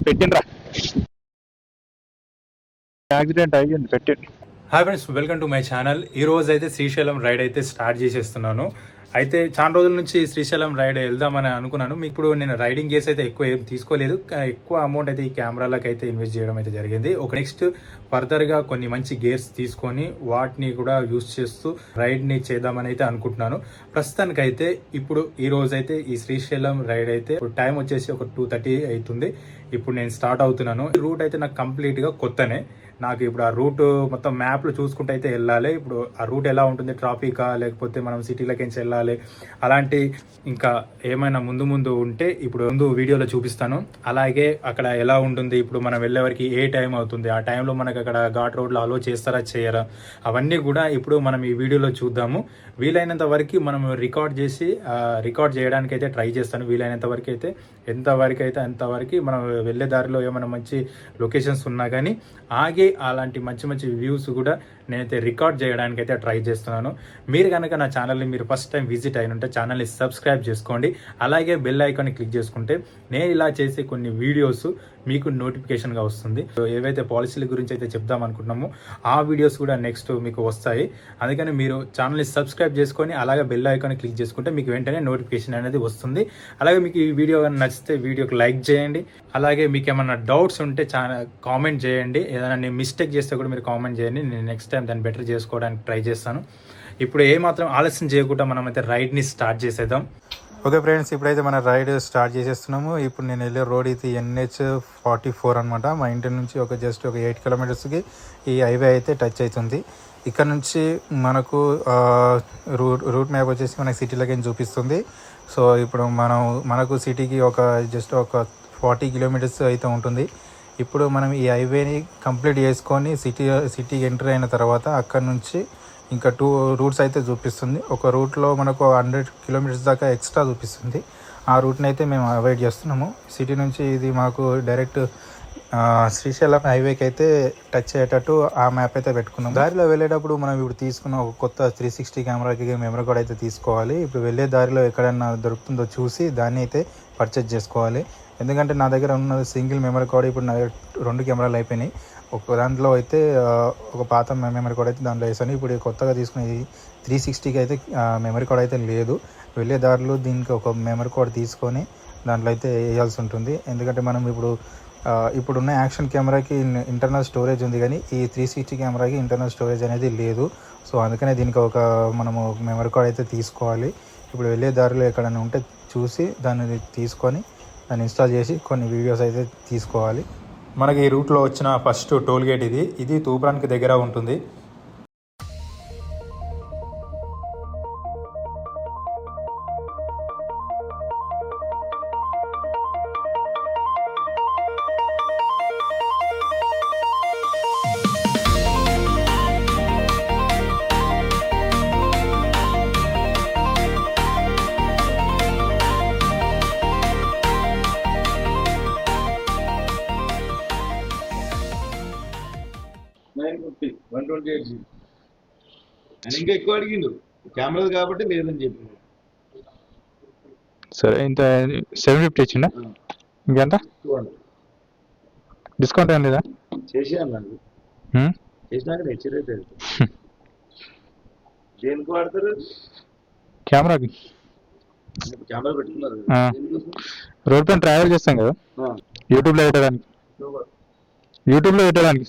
పెట్టిండ్రా accident అయ్యింది పెట్టిండు. Hi friends, welcome to my channel. ఈ రోజు అయితే శ్రీశైలం రైడ్ అయితే స్టార్ట్ చేసేస్తున్నాను. అయితే చాలా రోజుల నుంచి శ్రీశైలం రైడ్ వెళ్దామని అనుకున్నాను. మీకు ఇప్పుడు నేను రైడింగ్ గేర్స్ అయితే ఎక్కువ ఏం తీసుకోలేదు. ఎక్కువ అమౌంట్ అయితే ఈ కెమెరాలకు అయితే ఇన్వెస్ట్ చేయడం అయితే జరిగింది. ఒక నెక్స్ట్ ఫర్దర్గా కొన్ని మంచి గేర్స్ తీసుకొని వాటిని కూడా యూస్ చేస్తూ రైడ్ని చేద్దామని అయితే అనుకుంటున్నాను. ప్రస్తుతానికైతే ఇప్పుడు ఈ రోజు అయితే ఈ శ్రీశైలం రైడ్ అయితే టైం వచ్చేసి ఒక 2:30 అవుతుంది. ఇప్పుడు నేను స్టార్ట్ అవుతున్నాను. ఈ రూట్ అయితే నాకు కంప్లీట్గా కొత్తనే. నాకు ఇప్పుడు ఆ రూట్ మొత్తం మ్యాప్లో చూసుకుంటూ అయితే వెళ్ళాలి. ఇప్పుడు ఆ రూట్ ఎలా ఉంటుంది, ట్రాఫికా లేకపోతే మనం సిటీలకి వెళ్ళాలి, అలాంటి ఇంకా ఏమైనా ముందు ఉంటే ఇప్పుడు ముందు వీడియోలో చూపిస్తాను. అలాగే అక్కడ ఎలా ఉంటుంది, ఇప్పుడు మనం వెళ్ళే వరకు ఏ టైం అవుతుంది, ఆ టైంలో మనకు అక్కడ ఘాట్ రోడ్లో అలో చేస్తారా చేయరా, అవన్నీ కూడా ఇప్పుడు మనం ఈ వీడియోలో చూద్దాము. వీలైనంత వరకు మనం రికార్డ్ చేయడానికి అయితే ట్రై చేస్తాను. వీలైనంత వరకు అయితే ఎంతవరకు అయితే అంతవరకు మనం వెళ్ళే దారిలో ఏమైనా మంచి లొకేషన్స్ ఉన్నా కానీ ఆగి అలాంటి మంచి వ్యూస్ కూడా నేనైతే రికార్డ్ చేయడానికి అయితే ట్రై చేస్తున్నాను. మీరు కనుక నా ఛానల్ని మీరు ఫస్ట్ టైం విజిట్ అయిన ఉంటే ఛానల్ని సబ్స్క్రైబ్ చేసుకోండి. అలాగే బెల్ ఐకాన్ని క్లిక్ చేసుకుంటే నేను ఇలా చేసే కొన్ని వీడియోస్ మీకు నోటిఫికేషన్గా వస్తుంది. ఏవైతే పాలసీల గురించి అయితే చెప్దాం అనుకుంటున్నామో ఆ వీడియోస్ కూడా నెక్స్ట్ మీకు వస్తాయి. అందుకని మీరు ఛానల్ని సబ్స్క్రైబ్ చేసుకొని అలాగే బెల్ ఐకాన్ని క్లిక్ చేసుకుంటే మీకు వెంటనే నోటిఫికేషన్ అనేది వస్తుంది. అలాగే మీకు ఈ వీడియో నచ్చితే వీడియోకి లైక్ చేయండి. అలాగే మీకు ఏమైనా డౌట్స్ ఉంటే కామెంట్ చేయండి. ఏదైనా నేను మిస్టేక్ చేస్తే కూడా మీరు కామెంట్ చేయండి. నేను నెక్స్ట్ టైం దాన్ని బెటర్ చేసుకోవడానికి ట్రై చేస్తాను. ఇప్పుడు ఏమాత్రం ఆలస్యం చేయకుండా మనం అయితే రైడ్ని స్టార్ట్ చేసేద్దాం. ఓకే ఫ్రెండ్స్, ఇప్పుడైతే మన రైడ్ స్టార్ట్ చేసేస్తున్నాము. ఇప్పుడు నేను వెళ్ళే రోడ్ అయితే NH44 అనమాట. మా ఇంటి నుంచి జస్ట్ ఒక 8 కిలోమీటర్స్కి ఈ హైవే అయితే టచ్ అవుతుంది. ఇక్కడ నుంచి మనకు రూట్ మ్యాప్ వచ్చేసి మనకి సిటీలకి చూపిస్తుంది. సో ఇప్పుడు మనకు సిటీకి జస్ట్ ఒక 40 కిలోమీటర్స్ అయితే ఉంటుంది. ఇప్పుడు మనం ఈ హైవేని కంప్లీట్ చేసుకొని సిటీకి ఎంటర్ అయిన తర్వాత అక్కడ నుంచి ఇంకా 2 రూట్స్ అయితే చూపిస్తుంది. ఒక రూట్లో మనకు 100 కిలోమీటర్స్ దాకా ఎక్స్ట్రా చూపిస్తుంది. ఆ రూట్ని అయితే మేము అవాయిడ్ చేస్తున్నాము. సిటీ నుంచి ఇది మాకు డైరెక్ట్ శ్రీశైలం హైవేకి అయితే టచ్ అయ్యేటట్టు ఆ మ్యాప్ అయితే పెట్టుకున్నాం. దారిలో వెళ్ళేటప్పుడు మనం ఇప్పుడు తీసుకున్న ఒక కొత్త 360 కెమెరాకి మెమరీ కార్డ్ అయితే తీసుకోవాలి. ఇప్పుడు వెళ్ళే దారిలో ఎక్కడైనా దొరుకుతుందో చూసి దాన్ని అయితే పర్చేజ్ చేసుకోవాలి. ఎందుకంటే నా దగ్గర ఉన్న సింగిల్ మెమరీ కార్డ్ ఇప్పుడు నా 2 కెమెరాలు అయిపోయినాయి. ఒక దాంట్లో అయితే ఒక పాత మెమరీ కార్డ్ అయితే దాంట్లో వేసాను. ఇప్పుడు కొత్తగా తీసుకునే 360కి అయితే మెమరీ కార్డ్ అయితే లేదు. వెళ్ళే దారిలో దీనికి ఒక మెమరీ కార్డ్ తీసుకొని దాంట్లో అయితే వేయాల్సి ఉంటుంది. ఎందుకంటే మనం ఇప్పుడున్న యాక్షన్ కెమెరాకి ఇంటర్నల్ స్టోరేజ్ ఉంది, కానీ ఈ 360 కెమెరాకి ఇంటర్నల్ స్టోరేజ్ అనేది లేదు. సో అందుకనే దీనికి మనము మెమరీ కార్డ్ అయితే తీసుకోవాలి. ఇప్పుడు వెళ్ళే దారిలో ఎక్కడైనా ఉంటే చూసి దాన్ని తీసుకొని దాన్ని ఇన్స్టాల్ చేసి కొన్ని వీడియోస్ అయితే తీసుకోవాలి. మనకి ఈ రూట్లో వచ్చిన ఫస్ట్ టోల్ గేట్ ఇది తూప్రాన్కి దగ్గర ఉంటుంది. ఇంకా ఎక్కువ అడిగిండు కెమెరా కాబట్టి లేదని చెప్పి. సరే, ఇంత 750 ఇచ్చిండా? ఇంకెంత డిస్కౌంట్ ఏం లేదా? చేసి అన్నాడు, చేసినాక హెచ్చరైతే దేనికి వాడతారు? కెమెరాకి. కెమెరా పెట్టుకున్నారు రోడ్ పైన ట్రావెల్ చేస్తాం కదా, యూట్యూబ్లో పెట్టడానికి.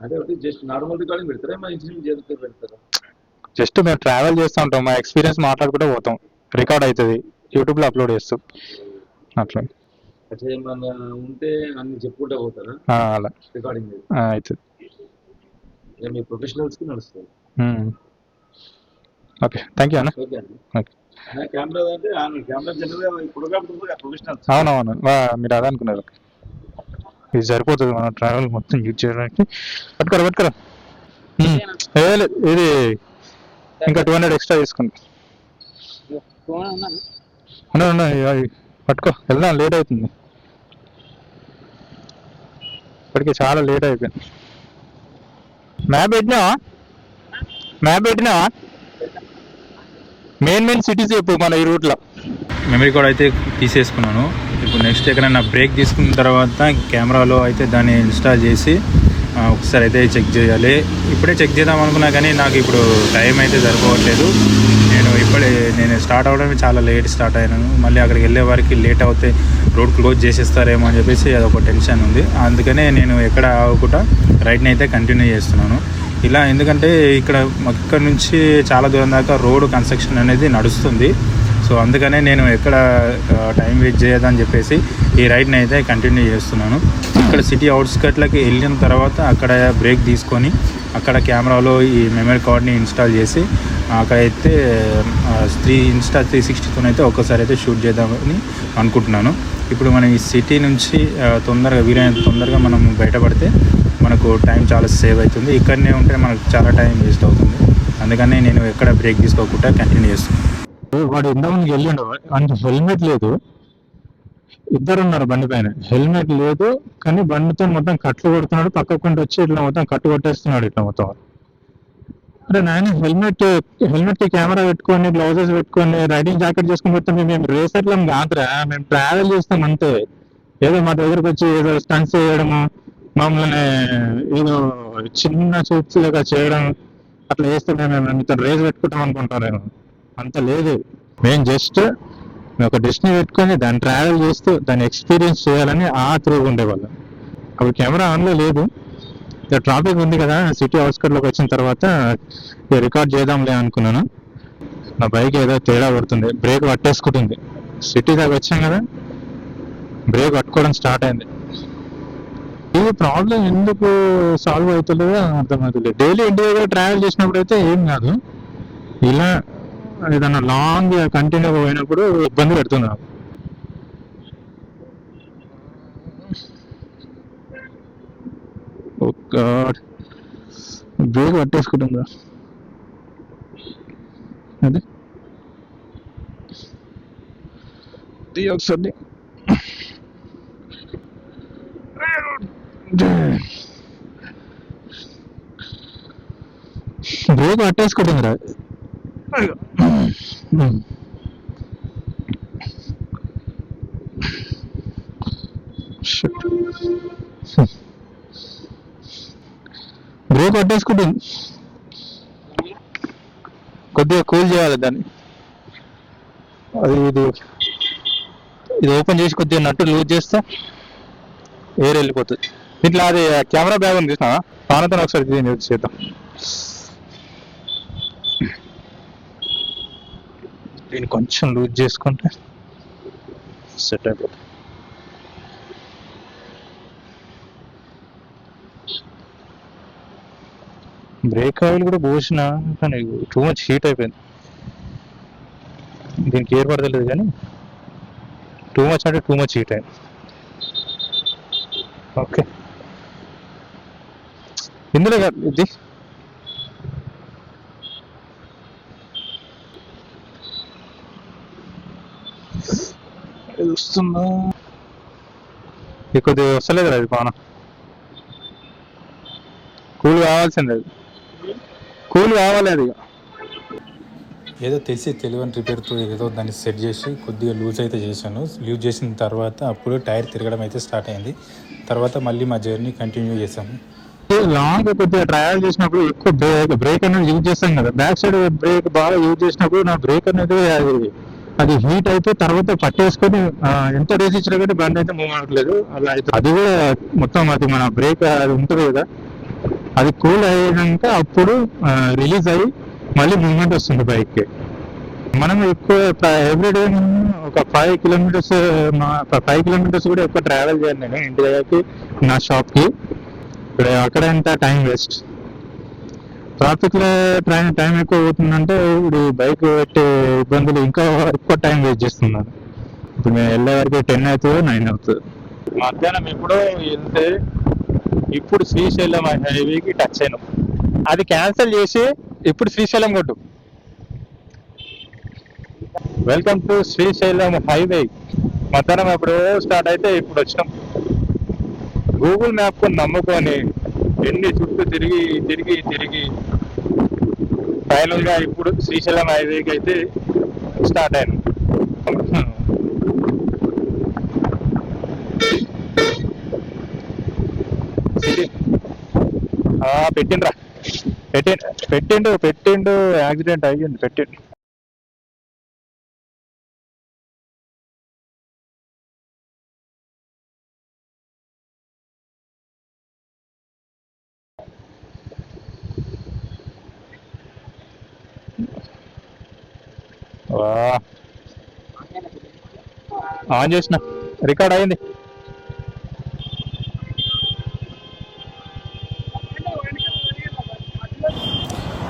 అంటే జస్ట్ నార్మల్ రికార్డింగ్ పెడతారా, మా ఇన్సిడెంట్ జరిగితే పెడతారా? జస్ట్ మేము ట్రావెల్ చేస్తూ ఉంటాం, మా ఎక్స్పీరియన్స్ మాట్లాడుకుంటూ పోతాం. రికార్డ్ అవుతుంది, యూట్యూబ్లో అప్లోడ్ చేస్తాం. అట్లా ఏమన్నా ఉంటే అన్ని చెప్పుకుంటూ పోతారా? అలా రికార్డింగ్ అవుతుంది. మీ ప్రొఫెషనల్స్కి నడుస్తుంది. ఓకే, థ్యాంక్ యూ అన్న. ఓకే అండి. ఓకే, కెమెరా అంటే కెమెరా జనరల్గా ఫోటోగ్రాఫర్ ప్రొఫెషనల్స్. అవునవును, మీరు అదే అనుకున్నారు. ఇది సరిపోతుంది మనం ట్రావెల్ మొత్తం యూజ్ చేయడానికి. పట్టుకోరా ఇది ఇంకా 200 ఎక్స్ట్రా తీసుకుంటా. పట్టుకో, వెళ్దాం, లేట్ అవుతుంది. ఇప్పటికే చాలా లేట్ అయిపోయింది. మ్యాప్ పెట్టినావా? మెయిన్ సిటీస్ చెప్పు మన ఈ రూట్లో. మెమరీ కార్డ్ అయితే తీసేసుకున్నాను. ఇప్పుడు నెక్స్ట్ ఎక్కడైనా బ్రేక్ తీసుకున్న తర్వాత కెమెరాలో అయితే దాన్ని ఇన్స్టాల్ చేసి ఒకసారి అయితే చెక్ చేయాలి. ఇప్పుడే చెక్ చేద్దాం అనుకున్నా కానీ నాకు ఇప్పుడు టైం అయితే సరిపోవట్లేదు. నేను స్టార్ట్ అవ్వడమే చాలా లేట్ స్టార్ట్ అయినాను. మళ్ళీ అక్కడికి వెళ్ళే వారికి లేట్ అవుతే రోడ్ క్లోజ్ చేసేస్తారేమో అని చెప్పేసి అదొక టెన్షన్ ఉంది. అందుకనే నేను ఎక్కడ ఆగకుండా రైడ్ని అయితే కంటిన్యూ చేస్తున్నాను. ఇలా ఎందుకంటే ఇక్కడ నుంచి చాలా దూరం దాకా రోడ్ కన్స్ట్రక్షన్ అనేది నడుస్తుంది. సో అందుకనే నేను ఎక్కడ టైం వేస్ట్ చేయదని చెప్పేసి ఈ రైడ్ని అయితే కంటిన్యూ చేస్తున్నాను. ఇక్కడ సిటీ అవుట్స్కట్లకి వెళ్ళిన తర్వాత అక్కడ బ్రేక్ తీసుకొని అక్కడ కెమెరాలో ఈ మెమరీ కార్డ్ని ఇన్స్టాల్ చేసి అక్కడైతే 360 అయితే ఒక్కసారి అయితే షూట్ చేద్దామని అనుకుంటున్నాను. ఇప్పుడు మనం ఈ సిటీ నుంచి వీలైనంత తొందరగా మనం బయటపడితే మనకు టైం చాలా సేవ్ అవుతుంది. ఇక్కడనే ఉంటే మనకు చాలా టైం వేస్ట్ అవుతుంది. అందుకని నేను ఎక్కడ బ్రేక్ తీసుకోకుండా కంటిన్యూ చేస్తున్నాను. వాడు ఇంతమందికి వెళ్ళిండు అంటే హెల్మెట్ లేదు. ఇద్దరు ఉన్నారు బండి పైన, హెల్మెట్ లేదు కానీ బండితో మొత్తం కట్లు కొడుతున్నాడు. పక్కకుండా వచ్చి ఇట్లా మొత్తం కట్టు కొట్టేస్తున్నాడు ఇట్లా మొత్తం. అరే నాయన హెల్మెట్ కి కెమెరా పెట్టుకొని గ్లౌజెస్ పెట్టుకొని రైడింగ్ జాకెట్ చేసుకుని పోతే మేము రేసర్లం కాదురా, మేము ట్రావెల్ చేస్తాం అంతే. ఏదో మా దగ్గరకు వచ్చి ఏదో స్టంట్స్ చేయడము, మమ్మల్ని ఏదో చిన్న చూప్స్ లాగా చేయడం అట్లా చేస్తే మేము మీతో రేస్ పెట్టుకుంటాం అనుకుంటారేమో. అంత లేదు. మేము జస్ట్ ఒక డెస్టినీ పెట్టుకొని దాన్ని ట్రావెల్ చేస్తూ దాన్ని ఎక్స్పీరియన్స్ చేయాలని ఆ త్రూగా ఉండేవాళ్ళం. అప్పుడు కెమెరా ఆన్లో లేదు. ట్రాఫిక్ ఉంది కదా, సిటీ అవుట్స్కట్లోకి వచ్చిన తర్వాత రికార్డ్ చేద్దాంలే అనుకున్నాను. నా బైక్ ఏదో తేడా పడుతుంది, బ్రేక్ పట్టేసుకుంటుంది. సిటీ దాకా వచ్చాం కదా, బ్రేక్ పట్టుకోవడం స్టార్ట్ అయింది. ఈ ప్రాబ్లం ఎందుకు సాల్వ్ అవుతుందో అర్థమవుతుంది. డైలీ ఇంటి దగ్గర ట్రావెల్ చేసినప్పుడు అయితే ఏం కాదు, ఇలా ఏదన్నా లాంగ్ కంటిన్యూ పోయినప్పుడు ఇబ్బంది పెడుతుంది నాకు. బ్రేక్ పట్టేసుకుంటుందా అది ఒకసారి బ్రేక్ పట్టేసుకుంటుందిరా. బ్రేక్ పట్టేసుకుంటుంది. కొద్దిగా కూల్ చేయాలి దాన్ని. ఇది ఓపెన్ చేసి కొద్దిగా నట్టు లూజ్ చేస్తే ఎయిర్ వెళ్ళిపోతుంది. ఇట్లా అది కెమెరా బ్యాగ్ ఉంది చూసినా, పానతో ఒకసారి యూజ్ చేద్దాం. దీన్ని కొంచెం లూజ్ చేసుకుంటే సెట్ అయిపోతుంది. బ్రేక్ ఆయిల్ కూడా పోసిన కానీ టూ మచ్ హీట్ అయిపోయింది. దీనికి ఏర్ పడతలేదు కానీ టూ మచ్ అంటే టూ మచ్ హీట్ అయింది. ఓకే, ఇందులో ఇది వస్తుందా, కొద్దిగా వస్తలేదు అది పానం. కూల్ కావాల్సింది, అది కూల్ కావాలి. అది ఏదో తెలియని రిపేర్తో ఏదో దాన్ని సెట్ చేసి కొద్దిగా లూజ్ అయితే చేశాను. లూజ్ చేసిన తర్వాత అప్పుడు టైర్ తిరగడం అయితే స్టార్ట్ అయింది. తర్వాత మళ్ళీ మా జర్నీ కంటిన్యూ చేసాము. లాంగ్ కొద్దిగా ట్రావెల్ చేసినప్పుడు ఎక్కువ బ్రేక్ అనేది యూజ్ చేస్తాం కదా, బ్యాక్ సైడ్ బ్రేక్ బాగా యూజ్ చేసినప్పుడు నా బ్రేక్ అనేది అది హీట్ అయితే తర్వాత పట్టేసుకొని ఎంత రేస్ ఇచ్చినా కానీ బండి అయితే మూవ్ అవ్వట్లేదు. అలా అయితే అది కూడా మొత్తం అది మన బ్రేక్ అది ఉంటుంది కదా, అది కూల్ అయ్యాక అప్పుడు రిలీజ్ అయ్యి మళ్ళీ మూవ్మెంట్ వస్తుంది బైక్కి. మనం ఎక్కువ ఎవ్రీడే ఒక 5 కిలోమీటర్స్ కూడా ఎక్కువ ట్రావెల్ చేయాలి నేను ఇంటి దగ్గరికి నా షాప్కి. ఇప్పుడు అక్కడ ఎంత టైం వేస్ట్, ట్రాఫిక్లో టైం ఎక్కువ అవుతుందంటే ఇప్పుడు బైక్ పెట్టే ఇబ్బందులు ఇంకా ఎక్కువ టైం వేస్ట్ చేస్తున్నాను. ఇప్పుడు మేము వెళ్ళే వరకు 10 అవుతుందో 9 అవుతుంది. మధ్యాహ్నం ఎప్పుడో వెళ్తే ఇప్పుడు శ్రీశైలం హైవేకి టచ్ అయినాం. అది క్యాన్సిల్ చేసి ఇప్పుడు శ్రీశైలం కొట్టు. Welcome to Srisailam highway. మధ్యాహ్నం ఎప్పుడు స్టార్ట్ అయితే ఇప్పుడు వచ్చినాం. గూగుల్ మ్యాప్ నమ్ముకొని ఎన్ని చుట్టూ తిరిగి ఫైనల్ గా ఇప్పుడు శ్రీశైలం హైవేకి అయితే స్టార్ట్ అయ్యాను. పెట్టిండ్రా పెట్టిండు యాక్సిడెంట్ అయ్యింది పెట్టిండు. ఆన్ చేసిన రికార్డ్ అయింది.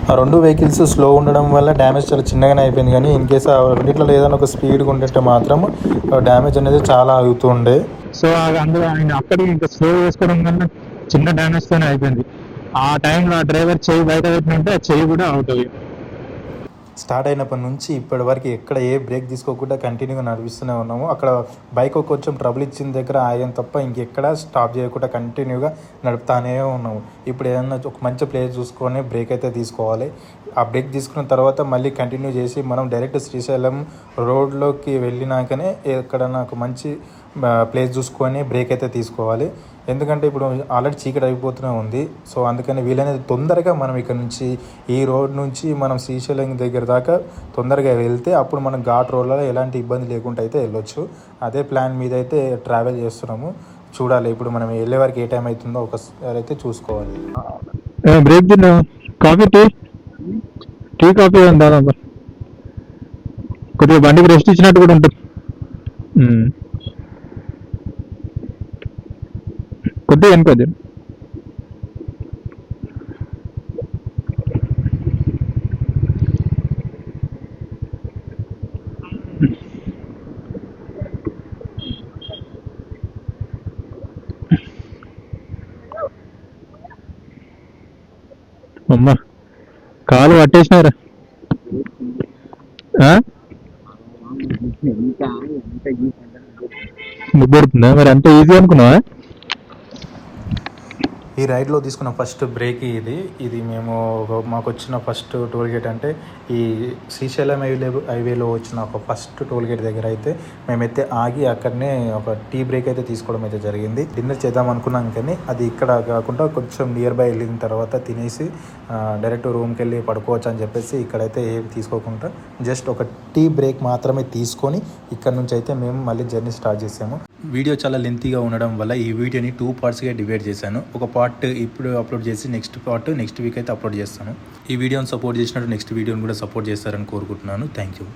ఆ రెండు వెహికల్స్ స్లో ఉండడం వల్ల డ్యామేజ్ చాలా చిన్నగానే అయిపోయింది, కానీ ఇన్ కేసు ఆ రెండిట్లో ఏదైనా ఒక స్పీడ్గా ఉంటే మాత్రం డ్యామేజ్ అనేది చాలా అవుతుండే. సో అందులో ఆయన అక్కడికి ఇంకా స్లో చేసుకోవడం వల్ల చిన్న డ్యామేజ్తోనే అయిపోయింది. ఆ టైంలో ఆ డ్రైవర్ చెయ్యి బయట పెట్టినంటే ఆ చెయ్యి కూడా అవుతుంది. స్టార్ట్ అయినప్పటి నుంచి ఇప్పటి వరకు ఎక్కడ ఏ బ్రేక్ తీసుకోకుండా కంటిన్యూగా నడిపిస్తూనే ఉన్నాము. అక్కడ బైక్ కొంచెం ట్రబుల్ ఇచ్చిన దగ్గర ఆయం తప్ప ఇంకెక్కడ స్టాప్ చేయకుండా కంటిన్యూగా నడుపుతానే ఉన్నాము. ఇప్పుడు ఏదన్నా ఒక మంచి ప్లేస్ చూసుకొని బ్రేక్ అయితే తీసుకోవాలి. ఆ బ్రేక్ తీసుకున్న తర్వాత మళ్ళీ కంటిన్యూ చేసి మనం డైరెక్ట్ శ్రీశైలం రోడ్లోకి వెళ్ళినాకనే ఎక్కడన్నా ఒక మంచి ప్లేస్ చూసుకొని బ్రేక్ అయితే తీసుకోవాలి. ఎందుకంటే ఇప్పుడు ఆల్రెడీ చీకటి అయిపోతూనే ఉంది. సో అందుకని వీలైనది తొందరగా మనం ఇక్కడ నుంచి ఈ రోడ్ నుంచి మనం శ్రీశైలం దగ్గర దాకా తొందరగా వెళ్తే అప్పుడు మనం ఘాట్ రోడ్లలో ఎలాంటి ఇబ్బంది లేకుండా అయితే వెళ్ళొచ్చు. అదే ప్లాన్ మీద అయితే ట్రావెల్ చేస్తున్నాము. చూడాలి ఇప్పుడు మనం వెళ్ళే వరకు ఏ టైం అవుతుందో ఒకసారి అయితే చూసుకోవాలి. బ్రేక్ తిన్నా కాఫీ టీ కాఫీ ఉందా? కొద్దిగా బండికి రెస్ట్ ఇచ్చినట్టు కూడా ఉంటుంది. కొద్దిగా అనుకోద్ది. అమ్మా కాలు పట్టేసినారా? ముగ్గురుతుందా? మరి అంత ఈజీ అనుకున్నావా? ఈ రైడ్లో తీసుకున్న ఫస్ట్ బ్రేక్ ఇది మేము మాకు వచ్చిన ఫస్ట్ టోల్ గేట్ అంటే ఈ శ్రీశైలం హైవేలో వచ్చిన ఒక ఫస్ట్ టోల్ గేట్ దగ్గర అయితే మేమైతే ఆగి అక్కడనే ఒక టీ బ్రేక్ అయితే తీసుకోవడం అయితే జరిగింది. డిన్నర్ చేద్దాం అనుకున్నాం, కానీ అది ఇక్కడ కాకుండా కొంచెం నియర్ బై వెళ్ళిన తర్వాత తినేసి డైరెక్ట్ రూమ్కి వెళ్ళి పడుకోవచ్చు అని చెప్పేసి ఇక్కడైతే ఏమి తీసుకోకుండా జస్ట్ ఒక టీ బ్రేక్ మాత్రమే తీసుకొని ఇక్కడ నుంచి అయితే మేము మళ్ళీ జర్నీ స్టార్ట్ చేసాము. వీడియో చాలా లెంతీగా ఉండడం వల్ల ఈ వీడియోని 2 పార్ట్స్గా డివైడ్ చేశాను. ఒక పార్ట్ ఇప్పుడు అప్లోడ్ చేసి నెక్స్ట్ పార్ట్ నెక్స్ట్ వీక్ అయితే అప్లోడ్ చేస్తాను. ఈ వీడియోని సపోర్ట్ చేసినట్టు నెక్స్ట్ వీడియోని కూడా సపోర్ట్ చేస్తారని కోరుకుంటున్నాను. Thank you.